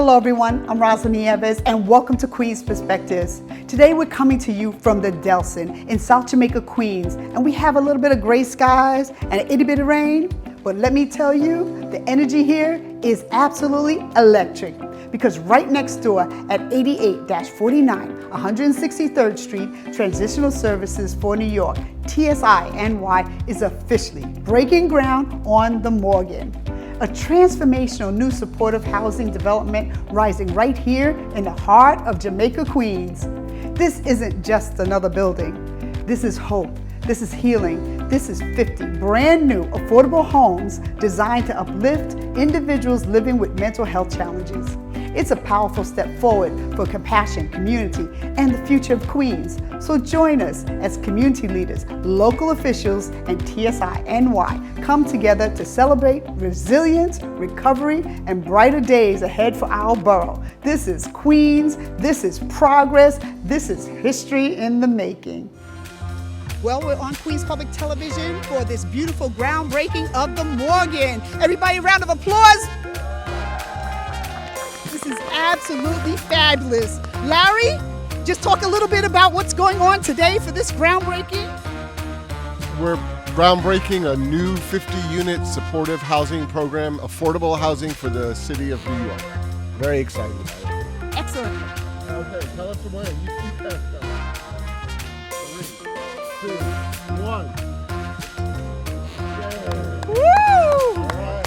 Hello everyone, I'm Rosalind Nieves and welcome to Queens Perspectives. Today we're coming to you from the Delson in South Jamaica, Queens, and we have a little bit of gray skies and an itty bit of rain, but let me tell you, the energy here is absolutely electric because right next door at 88-49 163rd Street, Transitional Services for New York, TSINY is officially breaking ground on the Morgan. A transformational new supportive housing development rising right here in the heart of Jamaica, Queens. This isn't just another building. This is hope. This is healing. This is 50 brand new affordable homes designed to uplift individuals living with mental health challenges. It's a powerful step forward for compassion, community, and the future of Queens. So join us as community leaders, local officials, and TSINY come together to celebrate resilience, recovery, and brighter days ahead for our borough. This is Queens, this is progress, this is history in the making. Well, we're on Queens Public Television for this beautiful groundbreaking of the Morgan. Everybody, a round of applause. This is absolutely fabulous. Larry, just talk a little bit about what's going on today for this groundbreaking. We're groundbreaking a new 50-unit supportive housing program, affordable housing for the city of New York. Very excited about it. Excellent. Okay, tell us when. You keep that stuff. 3, 2, 1. Yay. Woo! All right.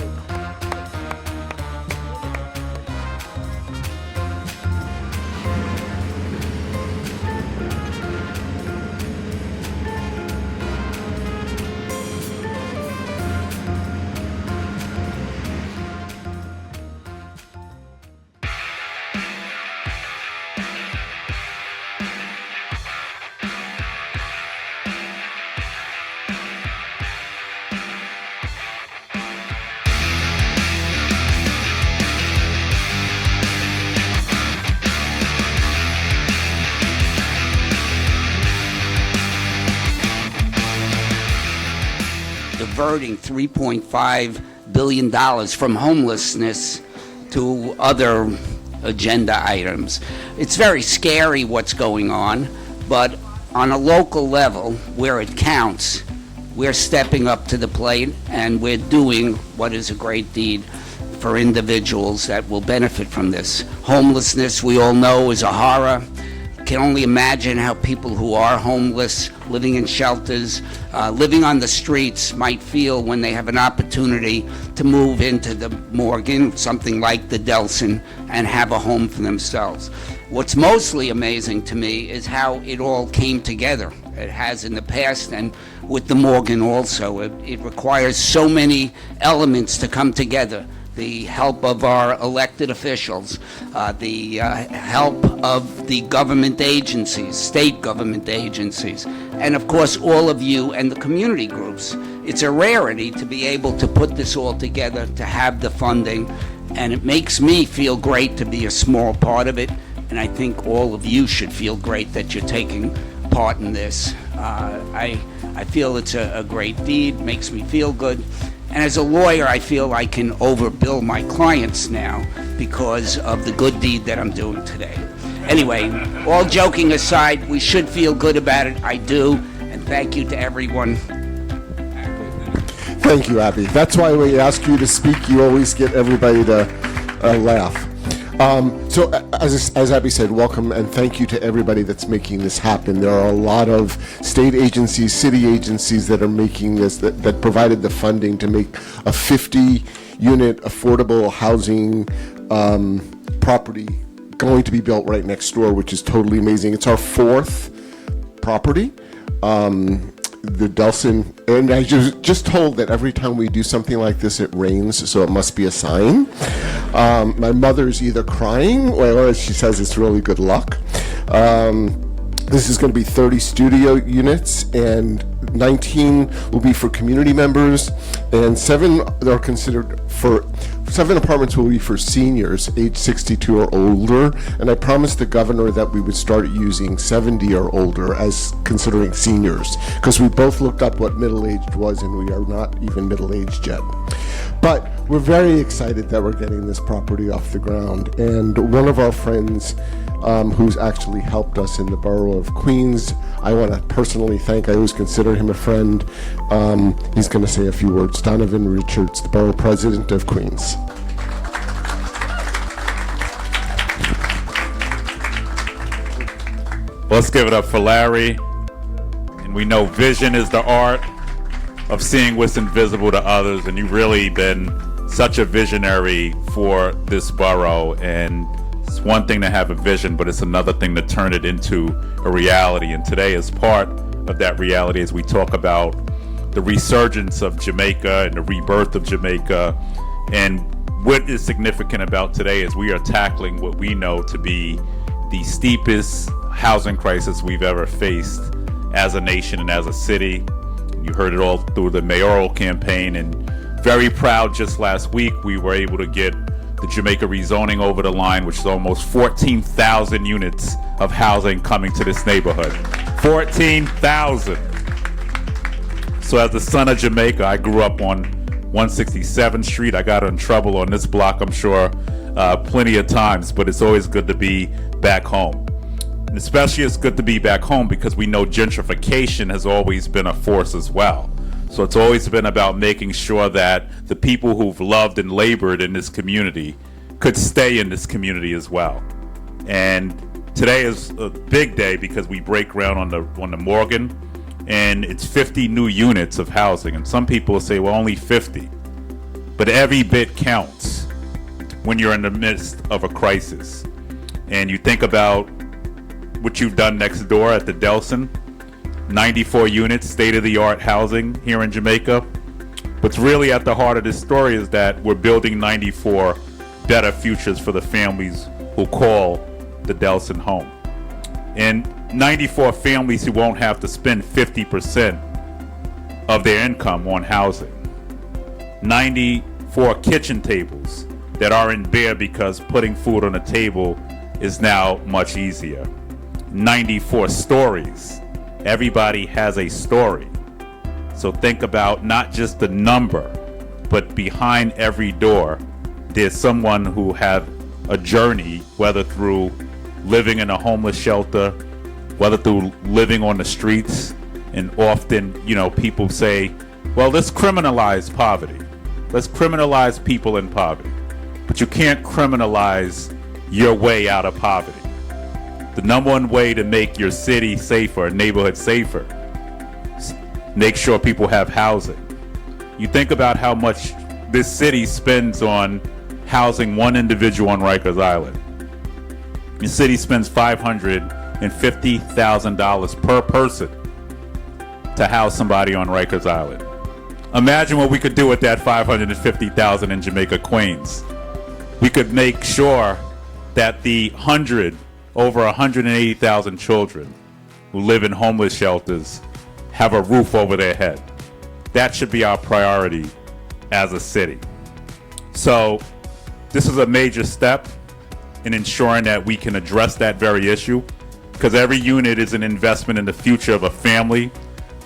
Diverting $3.5 billion from homelessness to other agenda items. It's very scary what's going on, but on a local level, where it counts, we're stepping up to the plate and we're doing what is a great deed for individuals that will benefit from this. Homelessness, we all know, is a horror. Can only imagine how people who are homeless, living in shelters, living on the streets might feel when they have an opportunity to move into the Morgan, something like the Delson, and have a home for themselves. What's mostly amazing to me is how it all came together. It has in the past, and with the Morgan also. It requires so many elements to come together. The help of our elected officials, the help of the government agencies, state government agencies, and of course all of you and the community groups. It's a rarity to be able to put this all together, to have the funding, and it makes me feel great to be a small part of it, and I think all of you should feel great that you're taking part in this. I feel it's a great deed, makes me feel good. And as a lawyer, I feel I can overbill my clients now because of the good deed that I'm doing today. Anyway, all joking aside, we should feel good about it. I do. And thank you to everyone. Thank you, Abby. That's why when you ask you to speak, you always get everybody to laugh. So as Abby said, welcome and thank you to everybody that's making this happen. There are a lot of state agencies, city agencies that are making this, that provided the funding to make a 50-unit affordable housing property going to be built right next door, which is totally amazing. It's our 4th property. The Delson, and I just told that every time we do something like this, it rains, so it must be a sign. My mother's either crying, or as she says, it's really good luck. This is going to be 30 studio units, and 19 will be for community members, and 7 are considered for 7 apartments will be for seniors age 62 or older, and I promised the governor that we would start using 70 or older as considering seniors, because we both looked up what middle-aged was, and we are not even middle-aged yet. But we're very excited that we're getting this property off the ground. And one of our friends who's actually helped us in the borough of Queens, I want to personally thank, I always consider him a friend. He's going to say a few words. Donovan Richards, the borough president of Queens. Let's give it up for Larry. And we know vision is the art of seeing what's invisible to others, and you've really been such a visionary for this borough. And it's one thing to have a vision, but it's another thing to turn it into a reality. And today is part of that reality as we talk about the resurgence of Jamaica and the rebirth of Jamaica. And what is significant about today is we are tackling what we know to be the steepest housing crisis we've ever faced as a nation and as a city. You heard it all through the mayoral campaign, and very proud just last week we were able to get the Jamaica rezoning over the line, which is almost 14,000 units of housing coming to this neighborhood. 14,000. So as the son of Jamaica, I grew up on 167th Street. I got in trouble on this block, I'm sure, plenty of times, but it's always good to be back home. And especially it's good to be back home because we know gentrification has always been a force as well. So it's always been about making sure that the people who've loved and labored in this community could stay in this community as well. And today is a big day because we break ground on the Morgan, and it's 50 new units of housing. And some people will say, well, only 50. But every bit counts when you're in the midst of a crisis. And you think about what you've done next door at the Delson, 94 units, state-of-the-art housing here in Jamaica. What's really at the heart of this story is that we're building 94 better futures for the families who call the Delson home. And 94 families who won't have to spend 50% of their income on housing. 94 kitchen tables that aren't bare because putting food on the table is now much easier. 94 stories. Everybody has a story. So think about not just the number, but behind every door, there's someone who had a journey, whether through living in a homeless shelter, whether through living on the streets. And often, people say, well, let's criminalize poverty. Let's criminalize people in poverty. But you can't criminalize your way out of poverty. The number one way to make your city safer, a neighborhood safer, is make sure people have housing. You think about how much this city spends on housing one individual on Rikers Island. The city spends $550,000 per person to house somebody on Rikers Island. Imagine what we could do with that $550,000 in Jamaica, Queens. We could make sure that the over 180,000 children who live in homeless shelters have a roof over their head. That should be our priority as a city. So this is a major step in ensuring that we can address that very issue, because every unit is an investment in the future of a family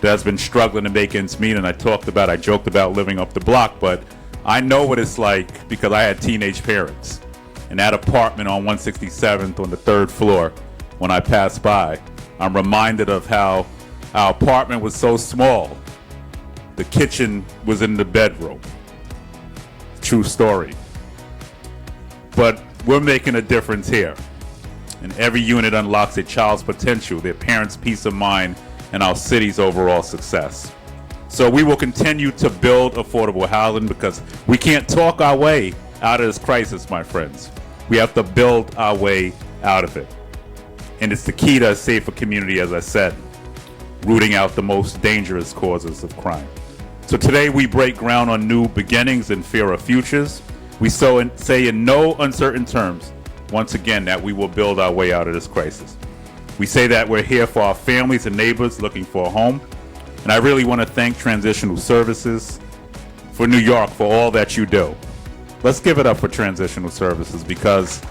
that has been struggling to make ends meet. And I joked about living up the block, but I know what it's like because I had teenage parents. And that apartment on 167th on the 3rd floor, when I pass by, I'm reminded of how our apartment was so small. The kitchen was in the bedroom. True story. But we're making a difference here. And every unit unlocks a child's potential, their parents' peace of mind, and our city's overall success. So we will continue to build affordable housing because we can't talk our way out of this crisis, my friends. We have to build our way out of it. And it's the key to a safer community, as I said, rooting out the most dangerous causes of crime. So today we break ground on new beginnings and fairer futures. We say in no uncertain terms, once again, that we will build our way out of this crisis. We say that we're here for our families and neighbors looking for a home. And I really want to thank Transitional Services for New York for all that you do. Let's give it up for Transitional Services, because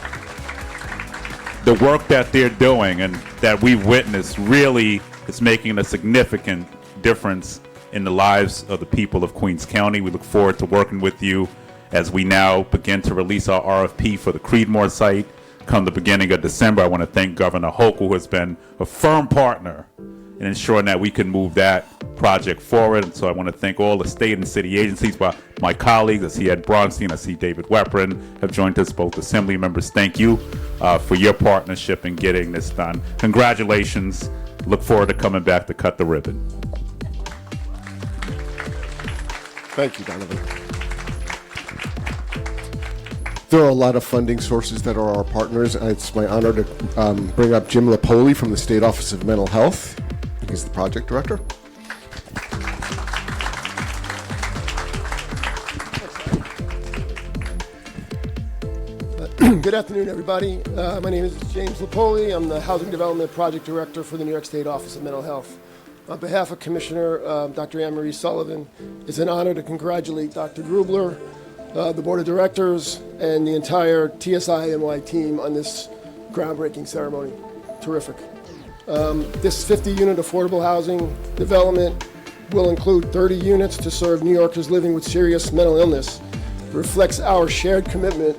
the work that they're doing and that we've witnessed really is making a significant difference in the lives of the people of Queens County. We look forward to working with you as we now begin to release our RFP for the Creedmoor site come the beginning of December. I want to thank Governor Hochul, who has been a firm partner in ensuring that we can move that project forward. And so I want to thank all the state and city agencies, my colleagues. I see Ed Bronstein, I see David Weprin have joined us, both assembly members. Thank you for your partnership in getting this done. Congratulations. Look forward to coming back to cut the ribbon. Thank you, Donovan. There are a lot of funding sources that are our partners, and it's my honor to bring up Jim Lapoli from the State Office of Mental Health. He's the project director. Good afternoon, everybody. My name is James Lapoli. I'm the Housing Development Project Director for the New York State Office of Mental Health. On behalf of Commissioner Dr. Anne Marie Sullivan, it's an honor to congratulate Dr. Grubler, the Board of Directors, and the entire TSINY team on this groundbreaking ceremony. Terrific. This 50-unit affordable housing development will include 30 units to serve New Yorkers living with serious mental illness. It reflects our shared commitment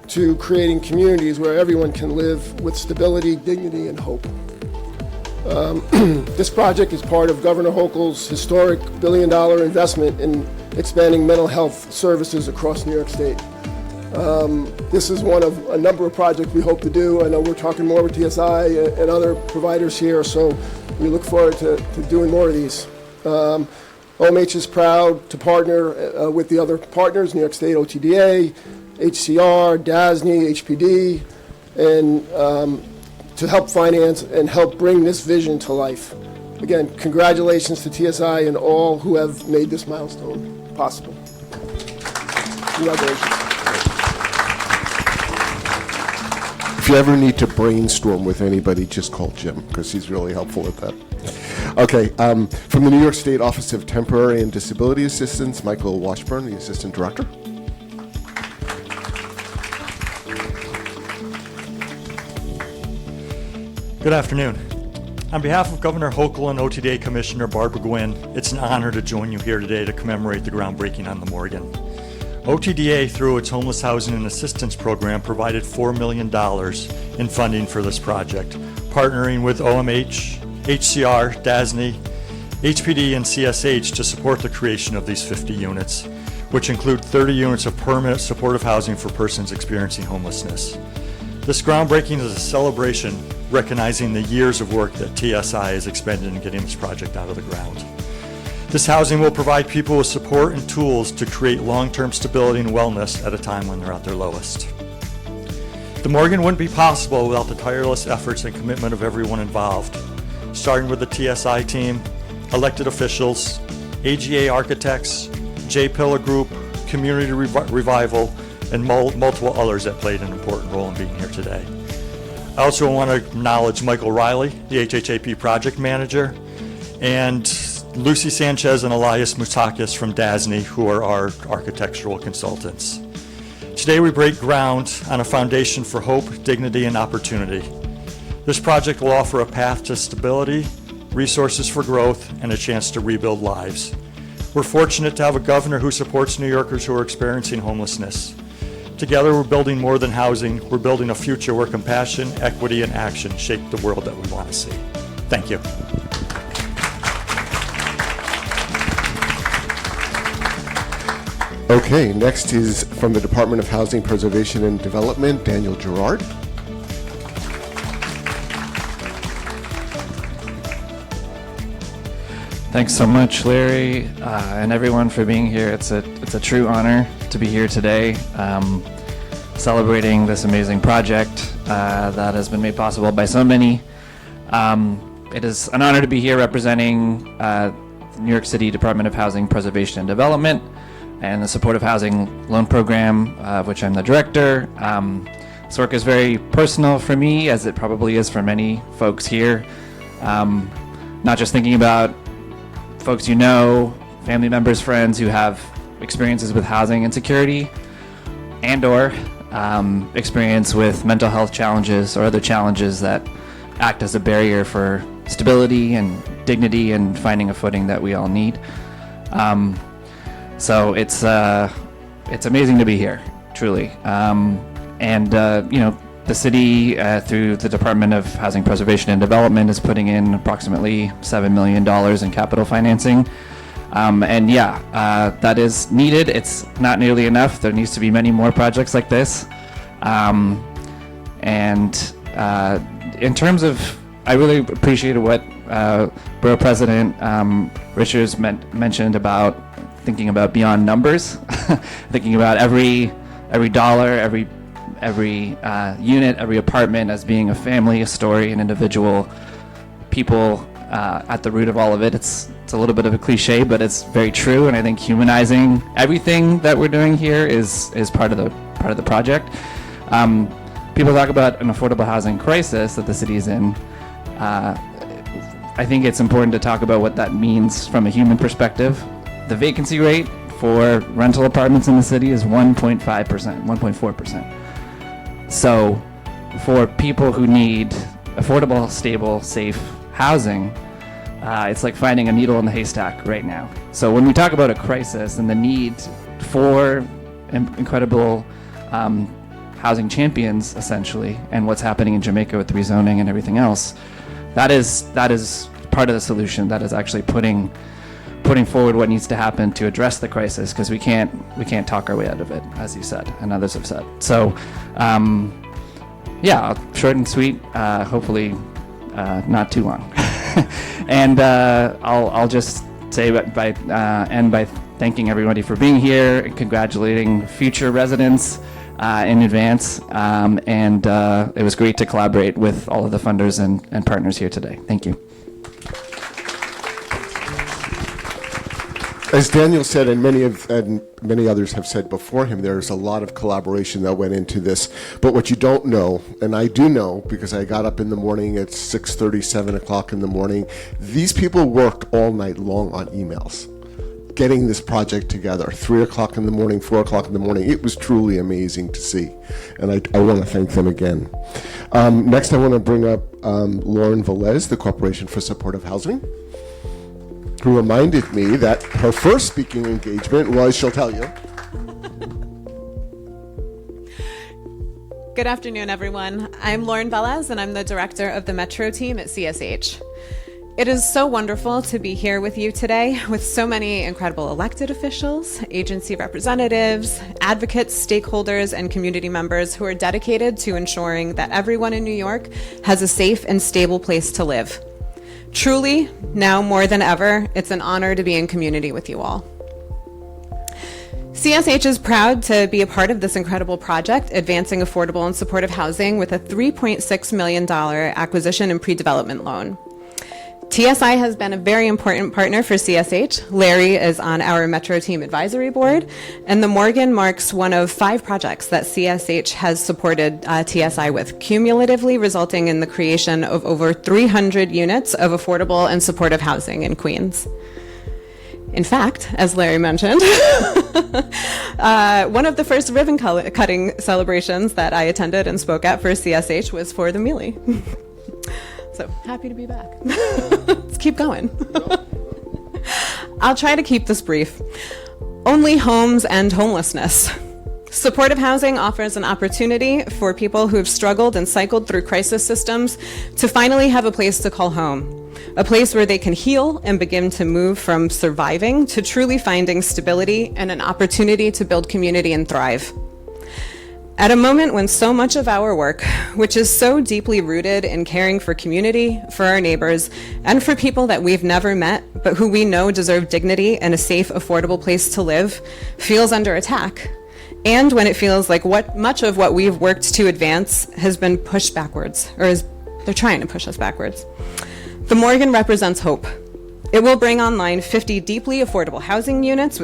to creating communities where everyone can live with stability, dignity, and hope. This project is part of Governor Hochul's historic billion-dollar investment in expanding mental health services across New York State. This is one of a number of projects we hope to do. I know we're talking more with TSI and other providers here, so we look forward to doing more of these. OMH is proud to partner with the other partners, New York State OTDA, HCR, DSINY, HPD, and to help finance and help bring this vision to life. Again, congratulations to TSI and all who have made this milestone possible. Congratulations. If you ever need to brainstorm with anybody, just call Jim, because he's really helpful with that. Okay, from the New York State Office of Temporary and Disability Assistance, Michael Washburn, the Assistant Director. Good afternoon. On behalf of Governor Hochul and OTDA Commissioner Barbara Gwynn, it's an honor to join you here today to commemorate the groundbreaking on the Morgan. OTDA, through its Homeless Housing and Assistance Program, provided $4 million in funding for this project, partnering with OMH, HCR, DSINY, HPD, and CSH to support the creation of these 50 units, which include 30 units of permanent supportive housing for persons experiencing homelessness. This groundbreaking is a celebration recognizing the years of work that TSI has expended in getting this project out of the ground. This housing will provide people with support and tools to create long-term stability and wellness at a time when they're at their lowest. The Morgan wouldn't be possible without the tireless efforts and commitment of everyone involved, starting with the TSI team, elected officials, AGA architects, J. Pillar Group, Community Revival, and multiple others that played an important role in being here today. I also want to acknowledge Michael Riley, the HHAP project manager, and Lucy Sanchez and Elias Moutakis from DSINY, who are our architectural consultants. Today we break ground on a foundation for hope, dignity, and opportunity. This project will offer a path to stability, resources for growth, and a chance to rebuild lives. We're fortunate to have a governor who supports New Yorkers who are experiencing homelessness. Together, we're building more than housing. We're building a future where compassion, equity, and action shape the world that we want to see. Thank you. Okay, next is from the Department of Housing Preservation and Development, Daniel Gerard. Thanks so much, Larry, and everyone for being here. It's a true honor to be here today, celebrating this amazing project that has been made possible by so many. It is an honor to be here representing the New York City Department of Housing Preservation and Development and the Supportive Housing Loan Program, of which I'm the director. This work is very personal for me, as it probably is for many folks here. Not just thinking about folks you know, family members, friends who have experiences with housing insecurity and/or experience with mental health challenges or other challenges that act as a barrier for stability and dignity and finding a footing that we all need. So it's amazing to be here, truly. The city, through the Department of Housing Preservation and Development, is putting in approximately $7 million in capital financing. That is needed. It's not nearly enough. There needs to be many more projects like this. In terms of, I really appreciated what Borough President Richards mentioned about thinking about beyond numbers, thinking about every dollar, every unit, every apartment as being a family, a story, an individual, people at the root of all of it. It's a little bit of a cliche, but it's very true, and I think humanizing everything that we're doing here is part of the project. People talk about an affordable housing crisis that the city is in. I think it's important to talk about what that means from a human perspective. The vacancy rate for rental apartments in the city is 1.5%, 1.4%. So for people who need affordable, stable, safe housing, it's like finding a needle in the haystack right now. So when we talk about a crisis and the need for incredible housing champions, essentially, and what's happening in Jamaica with rezoning and everything else, that is part of the solution. That is actually putting forward what needs to happen to address the crisis, because we can't talk our way out of it, as you said and others have said. So short and sweet, hopefully not too long. And I'll just say end by thanking everybody for being here and congratulating future residents in advance. It was great to collaborate with all of the funders and partners here today. Thank you. As Daniel said, and many others have said before him, there's a lot of collaboration that went into this. But what you don't know, and I do know because I got up in the morning at 6:30, 7 o'clock in the morning, these people worked all night long on emails, getting this project together, 3 o'clock in the morning, 4 o'clock in the morning. It was truly amazing to see, and I want to thank them again. Next, I want to bring up Lauren Velez, the Corporation for Supportive Housing, who reminded me that her first speaking engagement was, she'll tell you. Good afternoon, everyone. I'm Lauren Velez, and I'm the director of the Metro team at CSH. It is so wonderful to be here with you today with so many incredible elected officials, agency representatives, advocates, stakeholders, and community members who are dedicated to ensuring that everyone in New York has a safe and stable place to live. Truly, now more than ever, it's an honor to be in community with you all. CSH is proud to be a part of this incredible project, advancing affordable and supportive housing with a $3.6 million acquisition and pre-development loan. TSI has been a very important partner for CSH. Larry is on our Metro Team Advisory Board, and the Morgan marks one of 5 projects that CSH has supported TSI with, cumulatively resulting in the creation of over 300 units of affordable and supportive housing in Queens. In fact, as Larry mentioned, one of the first ribbon cutting celebrations that I attended and spoke at for CSH was for the Mealy. So happy to be back. Let's keep going. I'll try to keep this brief. Only homes end homelessness. Supportive housing offers an opportunity for people who have struggled and cycled through crisis systems to finally have a place to call home, a place where they can heal and begin to move from surviving to truly finding stability and an opportunity to build community and thrive. At a moment when so much of our work, which is so deeply rooted in caring for community, for our neighbors, and for people that we've never met, but who we know deserve dignity and a safe, affordable place to live, feels under attack, and when it feels like much of what we've worked to advance has been pushed backwards, or they're trying to push us backwards. The Morgan represents hope. It will bring online 50 deeply affordable housing units,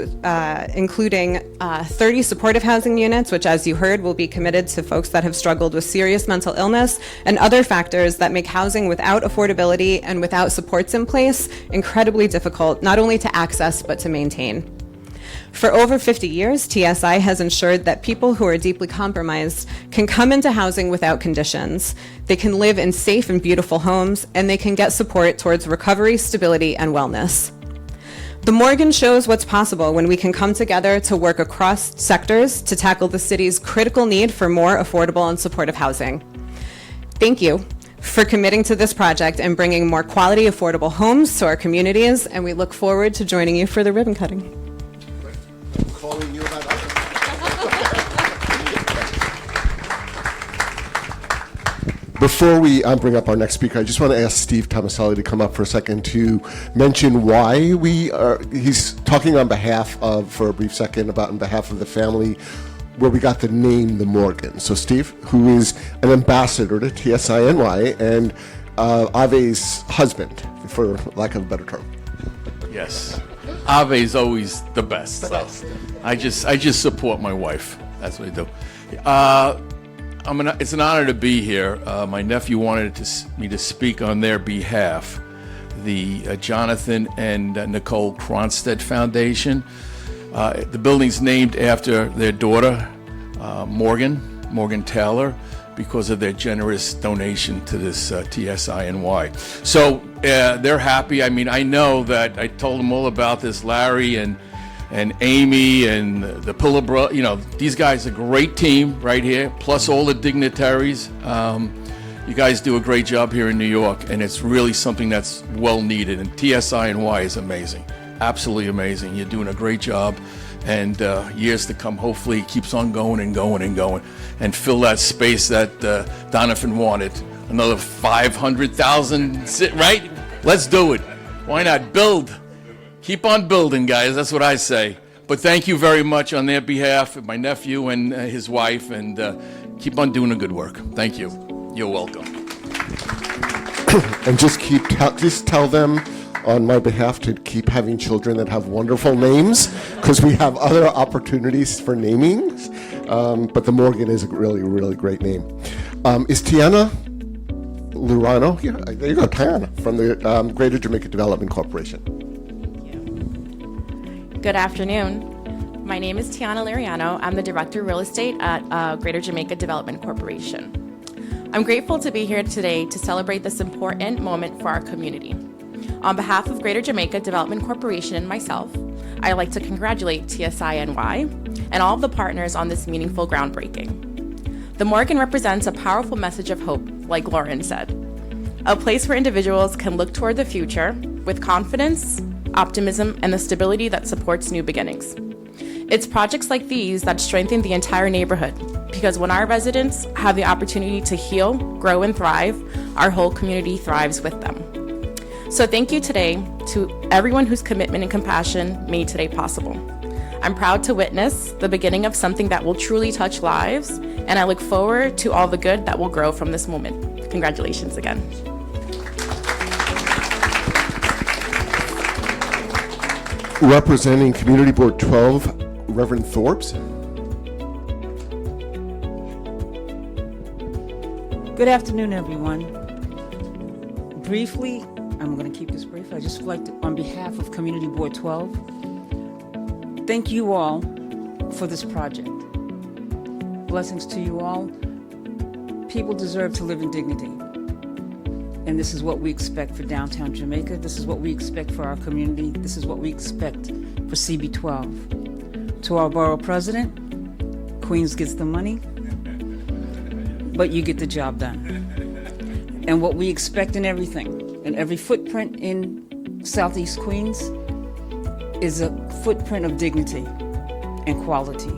including 30 supportive housing units, which, as you heard, will be committed to folks that have struggled with serious mental illness and other factors that make housing without affordability and without supports in place incredibly difficult, not only to access, but to maintain. For over 50 years, TSI has ensured that people who are deeply compromised can come into housing without conditions. They can live in safe and beautiful homes, and they can get support towards recovery, stability, and wellness. The Morgan shows what's possible when we can come together to work across sectors to tackle the city's critical need for more affordable and supportive housing. Thank you for committing to this project and bringing more quality, affordable homes to our communities, and we look forward to joining you for the ribbon cutting. Calling you about Before we bring up our next speaker, I just want to ask Steve Tomaselli to come up for a second to mention why he's talking on behalf of, for a brief second, on behalf of the family where we got the name the Morgan. So Steve, who is an ambassador to TSINY and Ave's husband, for lack of a better term. Yes, Ave's always the best. I just support my wife. That's what I do. It's an honor to be here. My nephew wanted me to speak on their behalf. The Jonathan and Nicole Cronstead Foundation. The building's named after their daughter, Morgan Taylor, because of their generous donation to this TSINY. So they're happy. I mean, I know that I told them all about this, Larry and Amy and the Pillabro. You know, these guys are a great team right here, plus all the dignitaries. You guys do a great job here in New York, and it's really something that's well needed. And TSINY is amazing, absolutely amazing. You're doing a great job, and years to come, hopefully, it keeps on going and going and going, and fill that space that Donovan wanted. Another 500,000, right? Let's do it. Why not build? Keep on building, guys. That's what I say. But thank you very much on their behalf, my nephew and his wife, and keep on doing the good work. Thank you. You're welcome. And just tell them on my behalf to keep having children that have wonderful names, because we have other opportunities for namings. But the Morgan is a really, really great name. Is Tiana Lurano here? There you go, Tiana, from the Greater Jamaica Development Corporation. Good afternoon. My name is Tiana Liriano. I'm the Director of Real Estate at Greater Jamaica Development Corporation. I'm grateful to be here today to celebrate this important moment for our community. On behalf of Greater Jamaica Development Corporation and myself, I'd like to congratulate TSINY and all of the partners on this meaningful groundbreaking. The Morgan represents a powerful message of hope, like Lauren said. A place where individuals can look toward the future with confidence, optimism, and the stability that supports new beginnings. It's projects like these that strengthen the entire neighborhood, because when our residents have the opportunity to heal, grow, and thrive, our whole community thrives with them. So thank you today to everyone whose commitment and compassion made today possible. I'm proud to witness the beginning of something that will truly touch lives, and I look forward to all the good that will grow from this moment. Congratulations again. Representing Community Board 12, Reverend Thorbs. Good afternoon, everyone. Briefly, I'm going to keep this brief. I just would like to, on behalf of Community Board 12, thank you all for this project. Blessings to you all. People deserve to live in dignity. And this is what we expect for downtown Jamaica. This is what we expect for our community. This is what we expect for CB12. To our borough president, Queens gets the money, but you get the job done. And what we expect in everything, in every footprint in Southeast Queens, is a footprint of dignity and quality.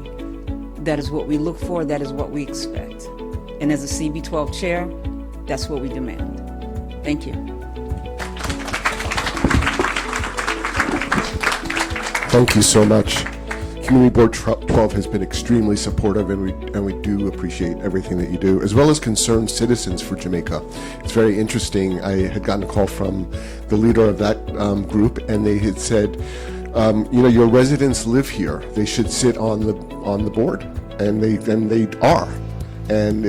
That is what we look for, that is what we expect. And as a CB12 chair, that's what we demand. Thank you. Thank you so much. Community Board 12 has been extremely supportive, and we do appreciate everything that you do, as well as concerned citizens for Jamaica. It's very interesting. I had gotten a call from the leader of that group, and they had said, your residents live here. They should sit on the board, and they are. And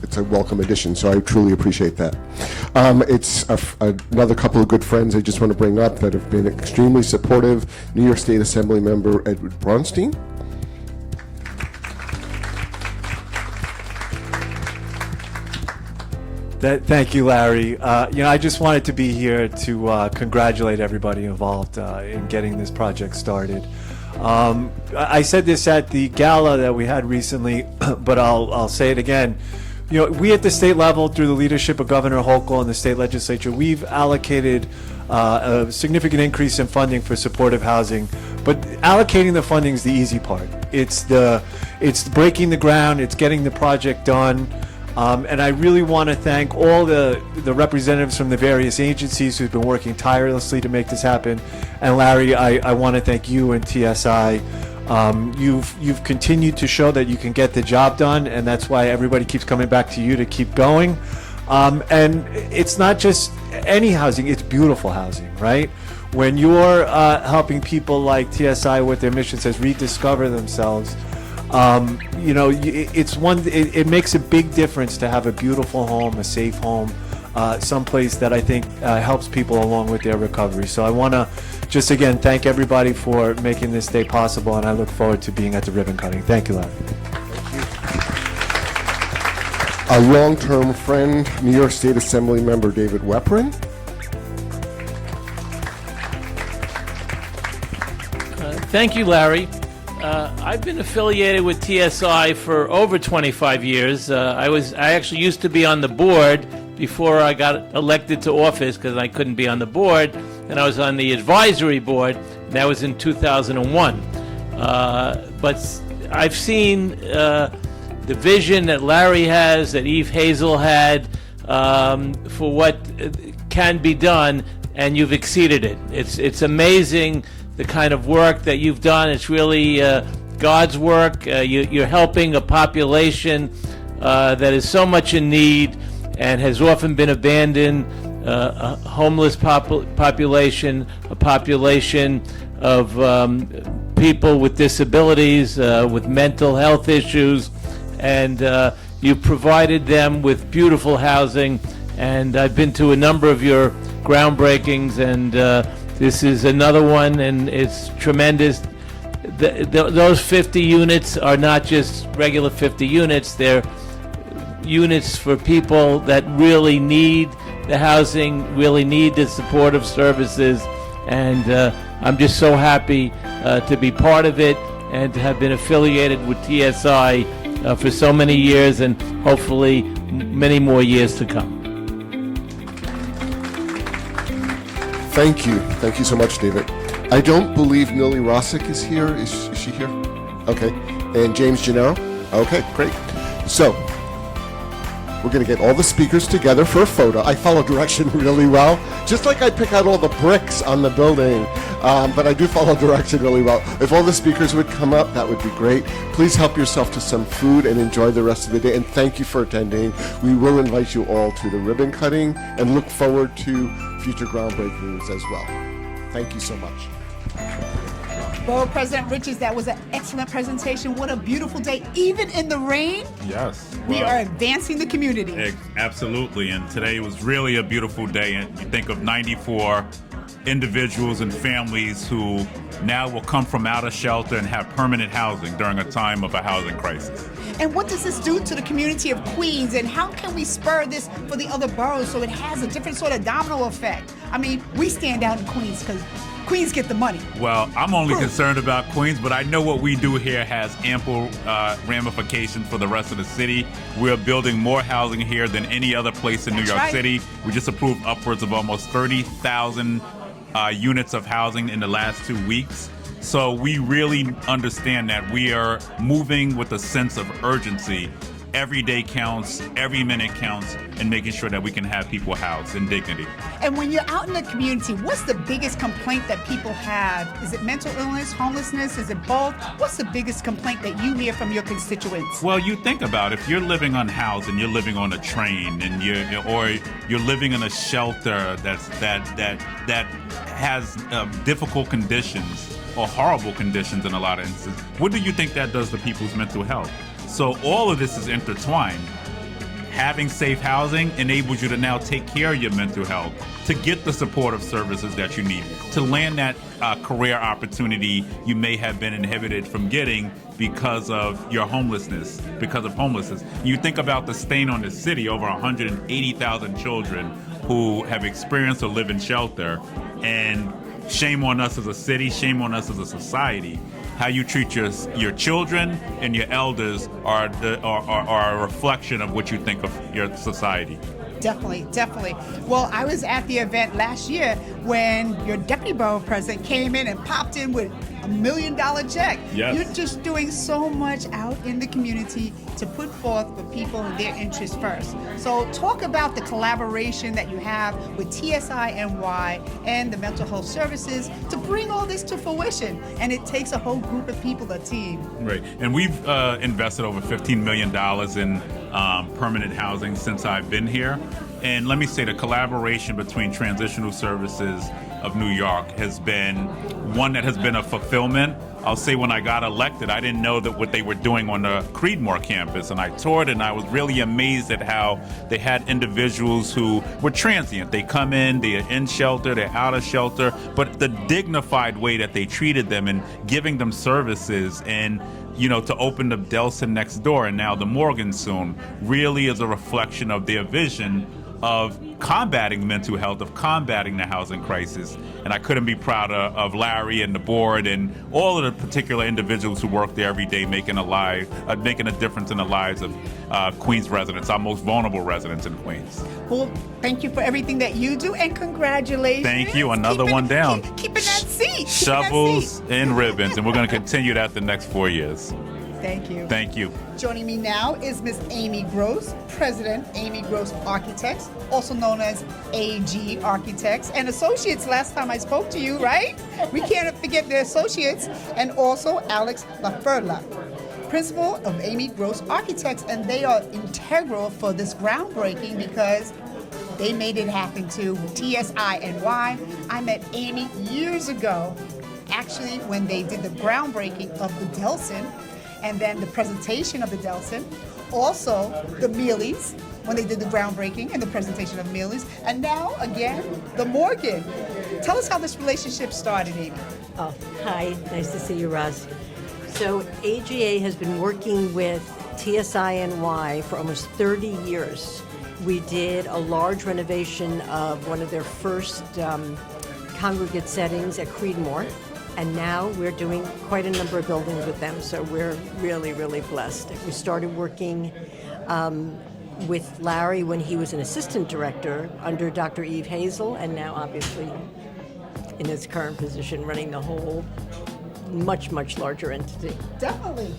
it's a welcome addition. So I truly appreciate that. It's another couple of good friends I just want to bring up that have been extremely supportive. New York State Assembly Member Edward Braunstein. Thank you, Larry. I just wanted to be here to congratulate everybody involved in getting this project started. I said this at the gala that we had recently, but I'll say it again. We at the state level, through the leadership of Governor Hochul and the state legislature, we've allocated a significant increase in funding for supportive housing. But allocating the funding is the easy part. It's breaking the ground. It's getting the project done. And I really want to thank all the representatives from the various agencies who've been working tirelessly to make this happen. And Larry, I want to thank you and TSI. You've continued to show that you can get the job done, and that's why everybody keeps coming back to you to keep going. And it's not just any housing, it's beautiful housing, right? When you're helping people like TSI with their mission says rediscover themselves, it makes a big difference to have a beautiful home, a safe home, someplace that I think helps people along with their recovery. So I want to just again thank everybody for making this day possible, and I look forward to being at the ribbon cutting. Thank you, Larry. A long-term friend, New York State Assembly Member David Weprin. Thank you, Larry. I've been affiliated with TSI for over 25 years. I actually used to be on the board before I got elected to office because I couldn't be on the board, and I was on the advisory board. And that was in 2001. But I've seen the vision that Larry has, that Eve Hazel had, for what can be done, and you've exceeded it. It's amazing the kind of work that you've done. It's really God's work. You're helping a population that is so much in need and has often been abandoned, a homeless population, a population of people with disabilities, with mental health issues, and you've provided them with beautiful housing. And I've been to a number of your groundbreakings, and this is another one, and it's tremendous. Those 50 units are not just regular 50 units. They're units for people that really need the housing, really need the supportive services. And I'm just so happy to be part of it and to have been affiliated with TSI for so many years, and hopefully many more years to come. Thank you. Thank you so much, David. I don't believe Millie Rossick is here. Is she here? Okay. And James Gennaro? Okay, great. So, we're going to get all the speakers together for a photo. I follow direction really well, just like I pick out all the bricks on the building, but I do follow direction really well. If all the speakers would come up, that would be great. Please help yourself to some food and enjoy the rest of the day, and thank you for attending. We will invite you all to the ribbon cutting and look forward to future groundbreakings as well. Thank you so much. Well, President Richards, that was an excellent presentation. What a beautiful day, even in the rain. Yes. We are advancing the community. Absolutely, and today was really a beautiful day. And you think of 94 individuals and families who now will come from out of shelter and have permanent housing during a time of a housing crisis. And what does this do to the community of Queens, and how can we spur this for the other boroughs so it has a different sort of domino effect? I mean, we stand out in Queens because Queens get the money. Well, I'm only concerned about Queens, but I know what we do here has ample ramifications for the rest of the city. We're building more housing here than any other place in New York City. We just approved upwards of almost 30,000 units of housing in the last 2 weeks. So we really understand that we are moving with a sense of urgency. Every day counts, every minute counts, and making sure that we can have people housed in dignity. And when you're out in the community, what's the biggest complaint that people have? Is it mental illness, homelessness? Is it both? What's the biggest complaint that you hear from your constituents? Well, you think about if you're living unhoused and you're living on a train, and you're living in a shelter that has difficult conditions or horrible conditions in a lot of instances. What do you think that does to people's mental health? So all of this is intertwined. having safe housing enables you to now take care of your mental health, to get the supportive services that you need, to land that career opportunity you may have been inhibited from getting because of your homelessness, because of homelessness. You think about the stain on the city, over 180,000 children who have experienced or live in shelter, and shame on us as a city, shame on us as a society. How you treat your children and your elders are a reflection of what you think of your society. Definitely, definitely. Well, I was at the event last year when your deputy borough president came in and popped in with $1 million check. Yes. You're just doing so much out in the community to put forth for people and their interests first. So talk about the collaboration that you have with TSINY and the mental health services to bring all this to fruition. And it takes a whole group of people, a team. Right. And we've invested over $15 million in permanent housing since I've been here. And let me say the collaboration between Transitional Services of New York has been one that has been a fulfillment. I'll say when I got elected, I didn't know that what they were doing on the Creedmoor campus, and I toured and I was really amazed at how they had individuals who were transient. They come in, they're in shelter, they're out of shelter, but the dignified way that they treated them and giving them services and to open the Delson next door and now the Morgan soon really is a reflection of their vision of combating mental health, of combating the housing crisis. And I couldn't be prouder of Larry and the board and all of the particular individuals who work there every day making a difference in the lives of Queens residents, our most vulnerable residents in Queens. Well, thank you for everything that you do, and congratulations. Thank you. Another one down. Keeping that seat. Shovels and ribbons, and we're going to continue that the next 4 years. Thank you. Thank you. Joining me now is Miss Amy Gross, President, Amy Gross Architects, also known as AG Architects, and Associates last time I spoke to you, right? We can't forget the Associates, and also Alex LaFerla, Principal of Amy Gross Architects, and they are integral for this groundbreaking because they made it happen too. TSINY. I met Amy years ago, actually when they did the groundbreaking of the Delson, and then the presentation of the Delson, also the Mealies, when they did the groundbreaking and the presentation of Mealies, and now, again, the Morgan. Tell us how this relationship started, Amy. Oh, hi. Nice to see you, Roz. So AGA has been working with TSINY for almost 30 years. We did a large renovation of one of their first congregate settings at Creedmoor. And now we're doing quite a number of buildings with them, so we're really, really blessed. We started working with Larry when he was an assistant director under Dr. Eve Hazel, and now obviously in his current position running the whole much, much larger entity. Definitely.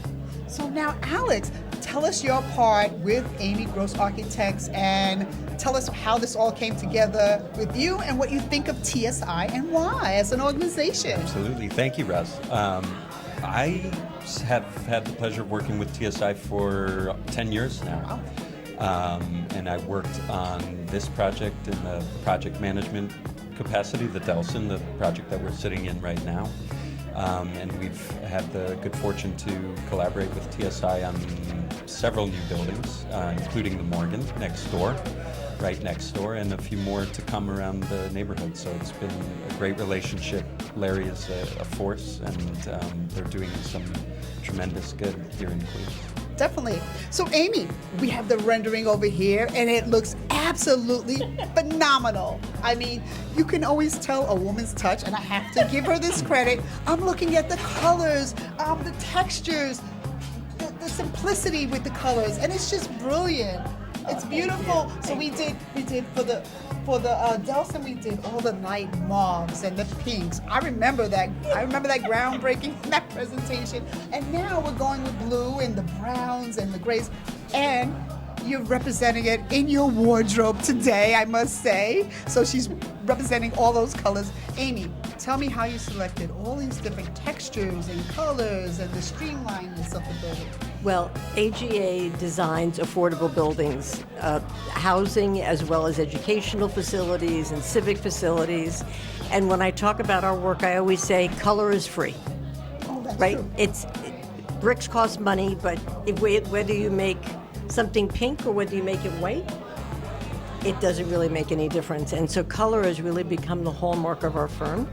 So now, Alex, tell us your part with Amy Gross Architects and tell us how this all came together with you and what you think of TSINY as an organization. Absolutely. Thank you, Roz. I have had the pleasure of working with TSI for 10 years now. Wow. And I worked on this project in the project management capacity, the Delson, the project that we're sitting in right now. And we've had the good fortune to collaborate with TSI on several new buildings, including the Morgan next door, right next door, and a few more to come around the neighborhood. So it's been a great relationship. Larry is a force, and they're doing some tremendous good here in Queens. Definitely. So, Amy, we have the rendering over here, and it looks absolutely phenomenal. I mean, you can always tell a woman's touch, and I have to give her this credit. I'm looking at the colors, the textures, the simplicity with the colors, and it's just brilliant. It's beautiful. So we did for the Delson, we did all the night mauves and the pinks. I remember that groundbreaking, that presentation. And now we're going with blue and the browns and the grays. And you're representing it in your wardrobe today, I must say. So she's representing all those colors. Amy, tell me how you selected all these different textures and colors and the streamlinedness of the building. Well, AGA designs affordable buildings, housing as well as educational facilities and civic facilities. And when I talk about our work, I always say color is free. Oh, that's right? true. Bricks cost money, but whether you make something pink or whether you make it white, it doesn't really make any difference. And so color has really become the hallmark of our firm.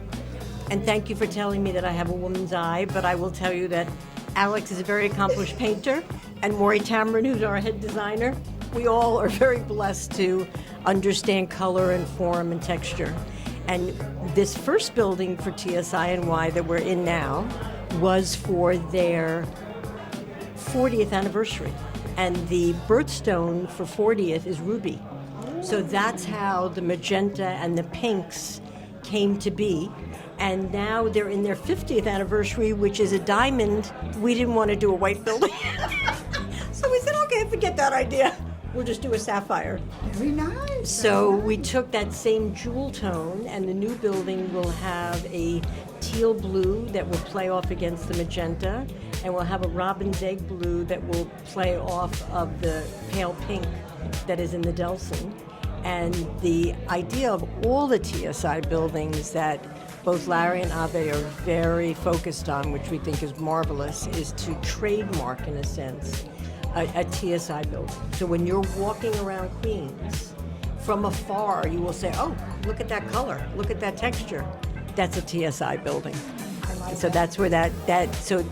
And thank you for telling me that I have a woman's eye, but I will tell you that Alex is a very accomplished painter, and Maury Tamron, who's our head designer, we all are very blessed to understand color and form and texture. And this first building for TSINY that we're in now was for their 40th anniversary. And the birthstone for 40th is ruby. So that's how the magenta and the pinks came to be. And now they're in their 50th anniversary, which is a diamond. We didn't want to do a white building. So we said, okay, forget that idea. We'll just do a sapphire. Very nice. So we took that same jewel tone, and the new building will have a teal blue that will play off against the magenta, and we'll have a robin's egg blue that will play off of the pale pink that is in the Delson. And the idea of all the TSI buildings that both Larry and Ave are very focused on, which we think is marvelous, is to trademark, in a sense, a TSI building. So when you're walking around Queens, from afar, you will say, oh, look at that color, look at that texture. That's a TSI building. So that's where so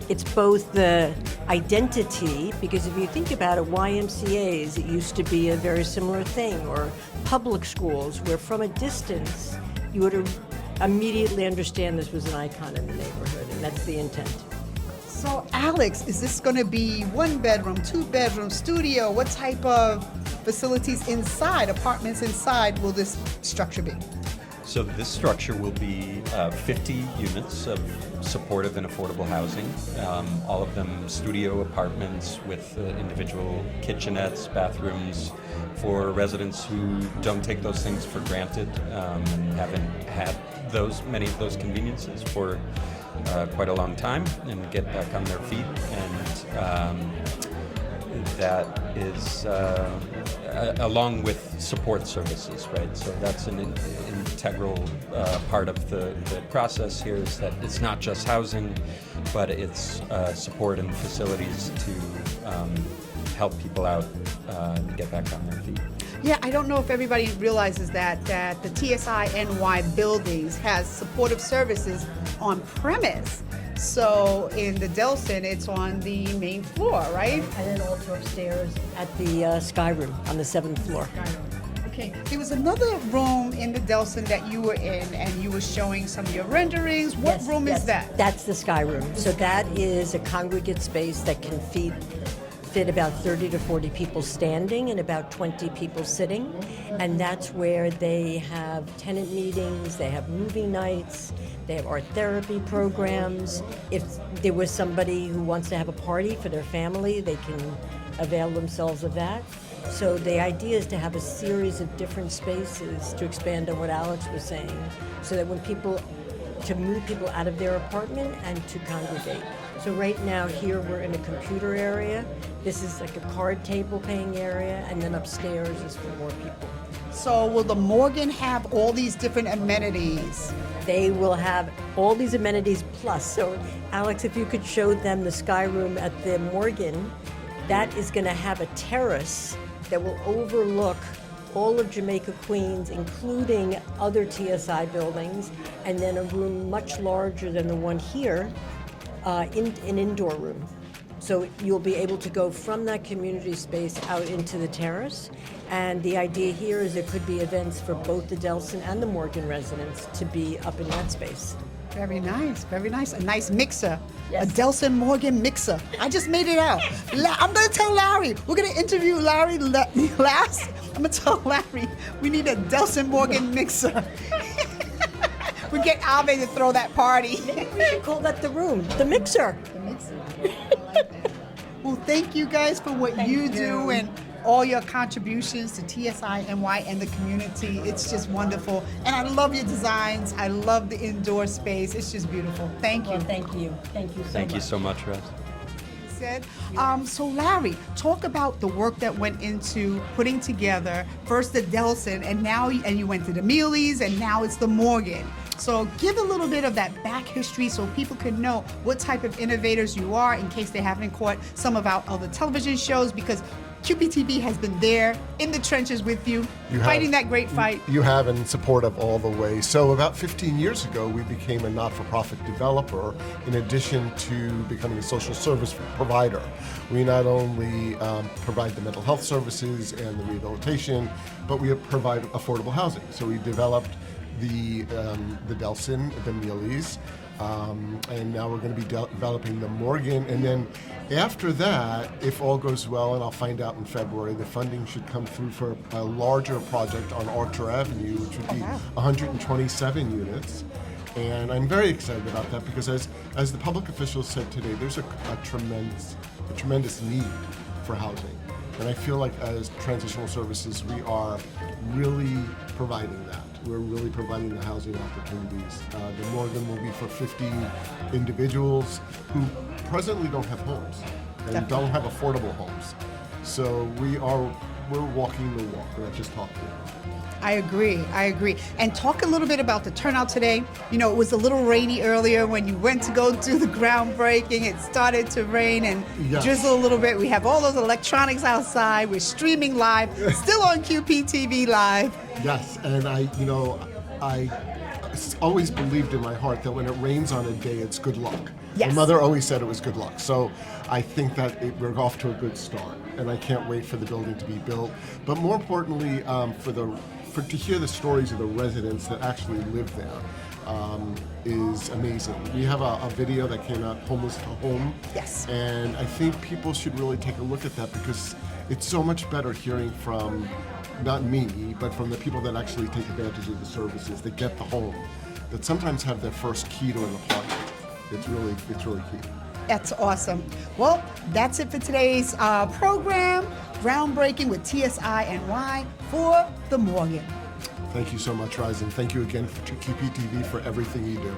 it's both the identity, because if you think about it, YMCAs, it used to be a very similar thing, or public schools, where from a distance, you would immediately understand this was an icon in the neighborhood, and that's the intent. So Alex, is this going to be 1 bedroom, 2 bedroom, studio? What type of facilities inside, apartments inside, will this structure be? So this structure will be 50 units of supportive and affordable housing, all of them studio apartments with individual kitchenettes, bathrooms, for residents who don't take those things for granted and haven't had many of those conveniences for quite a long time, and get back on their feet. And that is along with support services, right? So that's an integral part of the process here, is that it's not just housing, but it's support and facilities to help people out and get back on their feet. Yeah, I don't know if everybody realizes that the TSINY buildings has supportive services on premise. So in the Delson, it's on the main floor, right? And then also upstairs at the Sky Room on the 7th floor. Okay, there was another room in the Delson that you were in, and you were showing some of your renderings. What room is that? That's the Sky Room. So that is a congregate space that can fit about 30 to 40 people standing and about 20 people sitting. And that's where they have tenant meetings, they have movie nights, they have art therapy programs. If there was somebody who wants to have a party for their family, they can avail themselves of that. So the idea is to have a series of different spaces, to expand on what Alex was saying, so that to move people out of their apartment and to congregate. So right now here we're in a computer area. This is like a card table paying area, and then upstairs is for more people. So will the Morgan have all these different amenities? They will have all these amenities plus. So Alex, if you could show them the Sky Room at the Morgan, that is going to have a terrace that will overlook all of Jamaica, Queens, including other TSI buildings, and then a room much larger than the one here, an indoor room. So you'll be able to go from that community space out into the terrace. And the idea here is there could be events for both the Delson and the Morgan residents to be up in that space. Very nice, very nice. A nice mixer. Yes. A Delson Morgan mixer. I just made it out. I'm going to tell Larry. We're going to interview Larry last. I'm going to tell Larry we need a Delson Morgan mixer. We get Ave to throw that party. We should call that the room, the mixer. The mixer. I like that. Well, thank you guys for what you do and all your contributions to TSINY and the community. It's just wonderful. And I love your designs. I love the indoor space. It's just beautiful. Thank you. Well, thank you. Thank you so much. Thank you so much, Russ. Said. So Larry, talk about the work that went into putting together first the Delson, and now you went to the Mealies, and now it's the Morgan. So give a little bit of that back history so people can know what type of innovators you are in case they haven't caught some of our other television shows, because QPTV has been there in the trenches with you, fighting that great fight. You have, in support of all the way. So about 15 years ago, we became a not-for-profit developer in addition to becoming a social service provider. We not only provide the mental health services and the rehabilitation, but we provide affordable housing. So we developed the Delson, the Mealies, and now we're going to be developing the Morgan. And then after that, if all goes well, and I'll find out in February, the funding should come through for a larger project on Archer Avenue, which would be 127 units. And I'm very excited about that because as the public officials said today, there's a tremendous need for housing. And I feel like as transitional services, we are really providing that. We're really providing the housing opportunities. The Morgan will be for 50 individuals who presently don't have homes and don't have affordable homes. So we're walking the walk, we're not just talking. I agree. And talk a little bit about the turnout today. You know, it was a little rainy earlier when you went to go do the groundbreaking. It started to rain and drizzle a little bit. We have all those electronics outside. We're streaming live, still on QPTV Live. Yes, and I always believed in my heart that when it rains on a day, it's good luck. Yes. My mother always said it was good luck. So I think that we're off to a good start, and I can't wait for the building to be built. But more importantly, to hear the stories of the residents that actually live there is amazing. We have a video that came out, Homeless to Home. Yes. And I think people should really take a look at that because it's so much better hearing from, not me, but from the people that actually take advantage of the services, that get the home, that sometimes have their first key to an apartment. It's really key. That's awesome. Well, that's it for today's program, Groundbreaking with TSINY for the Morgan. Thank you so much, Rise, and thank you again to QPTV for everything you do.